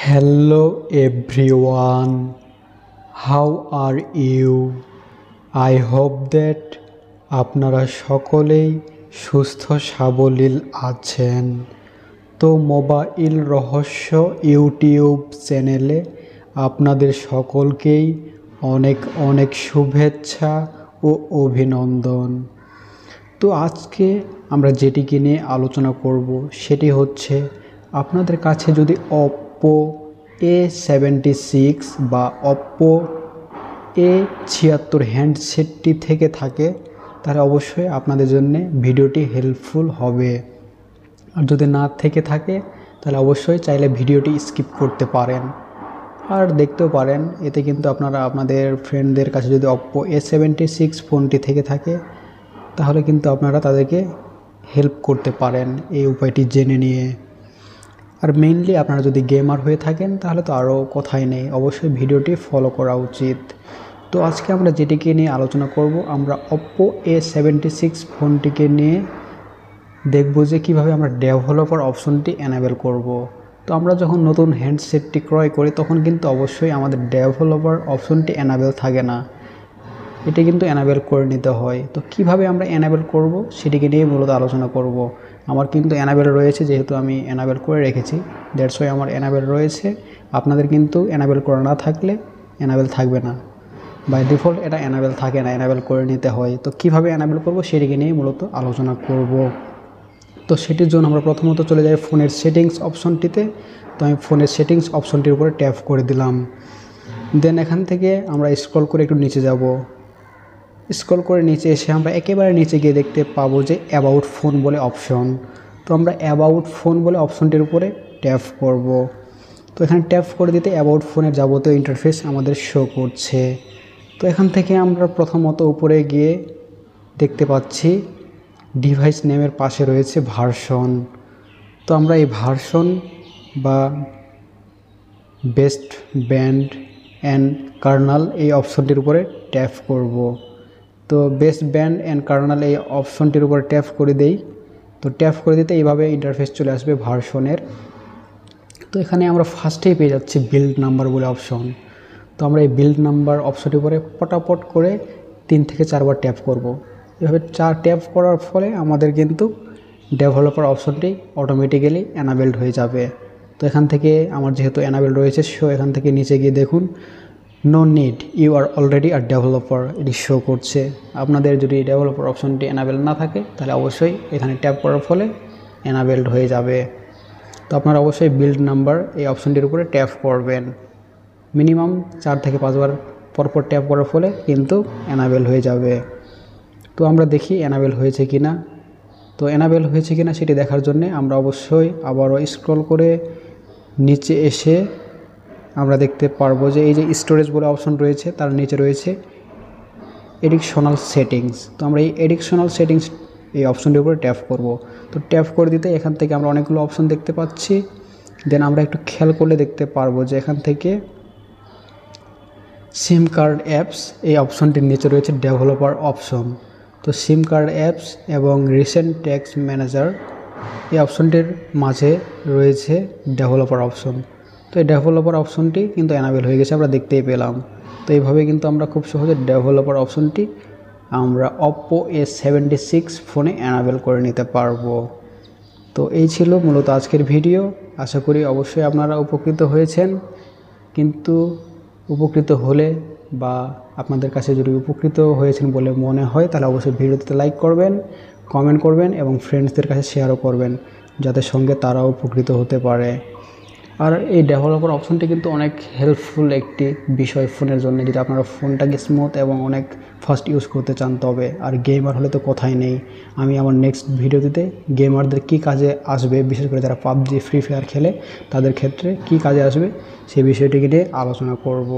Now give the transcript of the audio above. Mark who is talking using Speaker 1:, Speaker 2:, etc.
Speaker 1: Hello everyone, how are you? I hope that আপনারা সকলেই সুস্থ সাবলীল আছেন। তো মোবাইল রহস্য ইউটিউব চ্যানেলে আপনাদের সকলকেই অনেক অনেক শুভেচ্ছা ও অভিনন্দন। তো আজকে আমরা যেটিকে নিয়ে আলোচনা করব সেটি হচ্ছে আপনাদের কাছে যদি OPPO A76 বা OPPO A76 হ্যান্ডসেটটি থেকে থাকে তাহলে অবশ্যই আপনাদের জন্য ভিডিওটি হেল্পফুল হবে। আর যদি না থেকে থাকে তাহলে অবশ্যই চাইলে ভিডিওটি স্কিপ করতে পারেন আর দেখতেও পারেন। এতে কিন্তু আপনারা আপনাদের ফ্রেন্ডদের কাছে যদি OPPO A76 ফোনটি থেকে থাকে তাহলে কিন্তু আপনারা তাদেরকে হেল্প করতে পারেন এই উপায়টি জেনে নিয়ে। আর মেইনলি আপনারা যদি গেমার হয়ে থাকেন তাহলে তো আরও কথাই নেই, অবশ্যই ভিডিওটি ফলো করা উচিত। তো আজকে আমরা যেটিকে নিয়ে আলোচনা করব, আমরা OPPO A76 ফোনটিকে নিয়ে দেখব যে কীভাবে আমরা ডেভেলপার অপশনটি এনাবেল করব। তো আমরা যখন নতুন হ্যান্ডসেটটি ক্রয় করি তখন কিন্তু অবশ্যই আমাদের ডেভেলপার অপশনটি এনাবেল থাকে না, এটি কিন্তু এনাবেল করে নিতে হয়। তো কিভাবে আমরা এনাবেল করব সেটিকে নিয়ে মূলত আলোচনা করব। আমার কিন্তু এনাবেল রয়েছে, যেহেতু আমি এনাবেল করে রেখেছি, দ্যাটস ওয়াই আমার এনাবেল রয়েছে। আপনাদের কিন্তু এনাবেল করা না থাকলে এনাবেল থাকবে না, বাই ডিফল্ট এটা এনাবেল থাকে না, এনাবেল করে নিতে হয়। তো কিভাবে এনাবেল করব সেটিকে নিয়ে মূলত আলোচনা করব। তো সেটির জন্য আমরা প্রথমত চলে যাই ফোনের সেটিংস অপশনটিতে। তো আমি ফোনের সেটিংস অপশনটির উপরে ট্যাপ করে দিলাম। দেন এখান থেকে আমরা স্ক্রল করে একটু নিচে যাব। স্ক্রল করে নিচে এসে আমরা একেবারে নিচে গিয়ে দেখতে পাবো যে অ্যাবাউট ফোন বলে অপশন। তো আমরা অ্যাবাউট ফোন বলে অপশনটির উপরে ট্যাপ করব। তো এখানে ট্যাপ করে দিতে অ্যাবাউট ফোনের যাবতীয় ইন্টারফেস আমাদের শো করছে। তো এখান থেকে আমরা প্রথমত উপরে গিয়ে দেখতে পাচ্ছি ডিভাইস নেমের পাশে রয়েছে ভার্সন। তো আমরা এই ভার্সন বা বেস্ট ব্যান্ড অ্যান্ড কার্নাল এই অপশনটির উপরে ট্যাপ করব। তো বেস্ট ব্যান্ড অ্যান্ড কার্নাল এই অপশনটির উপর ট্যাপ করে দেই। তো ট্যাপ করে দিতে এইভাবে ইন্টারফেস চলে আসবে ভার্সনের। তো এখানে আমরা ফার্স্টেই পেয়ে যাচ্ছি বিল্ড নাম্বার বলে অপশন। তো আমরা এই বিল্ড নাম্বার অপশনটির উপরে পটাপট করে 3 থেকে 4 বার ট্যাপ করব। এভাবে 4 ট্যাপ করার ফলে আমাদের কিন্তু ডেভেলপার অপশনটি অটোমেটিক্যালি এনাবেলড হয়ে যাবে। তো এখান থেকে আমার যেহেতু এনাবেল রয়েছে, সো এখান থেকে নিচে গিয়ে দেখুন no need, you are already are developer, এটি শো করছে। আপনাদের যদি ডেভেলপার অপশনটি এনাবেল না থাকে তাহলে অবশ্যই এখানে ট্যাপ করার ফলে এনাবেলড হয়ে যাবে। তো আপনারা অবশ্যই বিল্ড নাম্বার এই অপশনটির উপরে ট্যাপ করবেন। মিনিমাম 4 থেকে 5 বার পরপর ট্যাপ করার ফলে কিন্তু এনাবেল হয়ে যাবে। তো আমরা দেখি এনাবেল হয়েছে কি না। তো এনাবেল হয়েছে কি না সেটি দেখার জন্যে আমরা অবশ্যই আবারও স্ক্রল করে নিচে এসে আমরা দেখতে পারবো যে এই যে স্টোরেজ বলে অপশন রয়েছে তার নিচে রয়েছে এডিকশনাল সেটিংস। তো আমরা এই এডিকশনাল সেটিংস এই অপশনটির উপরে ট্যাপ করব। তো ট্যাপ করে দিতে এখান থেকে আমরা অনেকগুলো অপশন দেখতে পাচ্ছি। দেন আমরা একটু খেয়াল করলে দেখতে পারবো যে এখান থেকে সিম কার্ড অ্যাপস এই অপশনটির নিচে রয়েছে ডেভেলপার অপশন। তো সিম কার্ড অ্যাপস এবং রিসেন্ট ট্যাক্স ম্যানেজার এই অপশনটির মাঝে রয়েছে ডেভেলপার অপশন। তো এই ডেভেলপার অপশনটি কিন্তু এনাবেল হয়ে গেছে, আমরা দেখতেই পেলাম। তো এইভাবে কিন্তু আমরা খুব সহজে ডেভেলপার অপশনটি আমরা OPPO A76 ফোনে এনাবেল করে নিতে পারবো। তো এই ছিল মূলত আজকের ভিডিও। আশা করি অবশ্যই আপনারা উপকৃত হয়েছেন। কিন্তু উপকৃত হলে বা আপনাদের কাছে যদি উপকৃত হয়েছেন বলে মনে হয় তাহলে অবশ্যই ভিডিওতে লাইক করবেন, কমেন্ট করবেন এবং ফ্রেন্ডসদের কাছে শেয়ারও করবেন, যাতে সঙ্গে তারাও উপকৃত হতে পারে। আর এই ডেভেলপার অপশনটি কিন্তু অনেক হেল্পফুল একটি বিষয় ফোনের জন্য, যদি আপনারা ফোনটাকে স্মুথ এবং অনেক ফাস্ট ইউজ করতে চান তবে। আর গেমার হলে তো কথাই নেই। আমি আমার নেক্সট ভিডিওতে গেমারদের কী কাজে আসবে, বিশেষ করে যারা PUBG ফ্রি ফায়ার খেলে তাদের ক্ষেত্রে কী কাজে আসবে সেই বিষয়টিকে নিয়ে আলোচনা করব।